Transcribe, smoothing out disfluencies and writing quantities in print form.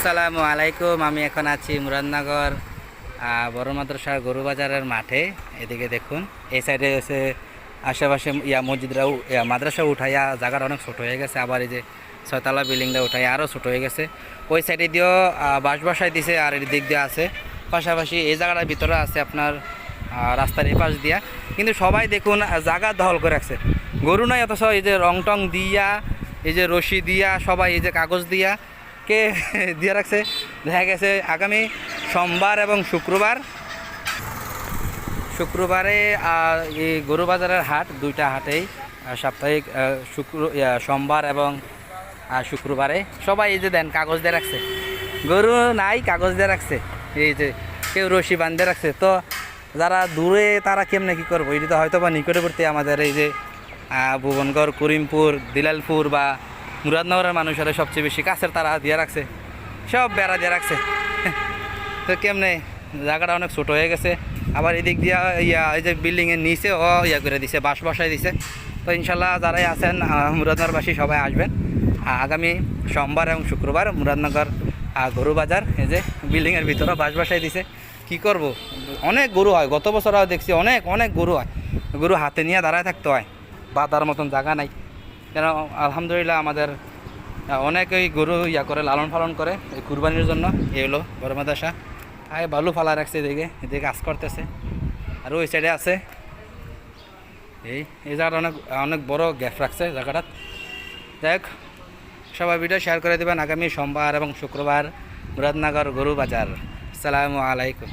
আসসালামু আলাইকুম। আমি এখন আছি মুরাদনগর বড় মাদ্রাসার গরুবাজারের মাঠে। এদিকে দেখুন, এই সাইডে এসে আশেপাশে মসজিদরাও মাদ্রাসা উঠাইয়া জায়গাটা অনেক ছোটো হয়ে গেছে। আবার এই যে ছয়তলা বিল্ডিংটা উঠাইয়া আরও ছোটো হয়ে গেছে। ওই সাইডে দিয়েও বাঁশ বসাই দিছে, আর এর দিক দিয়ে আছে পাশাপাশি এই জায়গাটার ভিতরে আছে আপনার রাস্তার এই পাশ দিয়া। কিন্তু সবাই দেখুন জায়গা দখল করে রাখছে, গরু নয় অথচ এই যে রং টং দিয়া, এই যে রশি দিয়া, সবাই এই যে কাগজ দিয়া কে দিয়ে রাখছে। দেখা গেছে আগামী সোমবার এবং শুক্রবারে এই গরুবাজারের হাট, দুইটা হাটেই সাপ্তাহিক সোমবার এবং শুক্রবারে সবাই এই যে দেন কাগজ দিয়ে রাখছে, গরু নাই কাগজ দিয়ে রাখছে, এই যে কেউ রশি বাঁধে রাখছে। তো যারা দূরে তারা কেমনে কী করবো, এটি তো হয়তো বা নিকটবর্তী আমাদের এই যে ভুবনগড়, করিমপুর, দিলালপুর বা মুরাদনগরের মানুষেরা সবচেয়ে বেশি কাছের, তারা দিয়ে রাখছে, সব বেড়া দিয়ে রাখছে। তো কেমনে জায়গাটা অনেক ছোটো হয়ে গেছে। আবার এদিক দিয়া এই যে বিল্ডিংয়ের নিচে করে দিছে, বাঁশ বসাই দিছে। তো ইনশাল্লাহ যারাই আছেন মুরাদনগরবাসী সবাই আসবেন আগামী সোমবার এবং শুক্রবার মুরাদনগর গরুবাজার। এই যে বিল্ডিংয়ের ভিতরে বাঁশ বসাই দিছে। কি করব, অনেক গরু হয়, গত বছরও দেখছি অনেক অনেক গরু হয়, গরু হাতে নিয়ে দাঁড়ায় থাকতে হয়, বাঁধার মতন জায়গা নাই। কেন আলহামদুলিল্লাহ আমাদের অনেকেই গরু করে লালন পালন করে এই কুরবানির জন্য। এই হলো বড় মাদ্রাসা। বালু ফালা রাখছে, এদিকে কাজ করতেছে। আর ওই সাইডে আছে এই জায়গাটা অনেক অনেক বড় গ্যাপ রাখছে জায়গাটা। যাই হোক, সবাই ভিডিও শেয়ার করে দেবেন আগামী সোমবার এবং শুক্রবার মুরাদনগর গরু বাজার। আসসালামু আলাইকুম।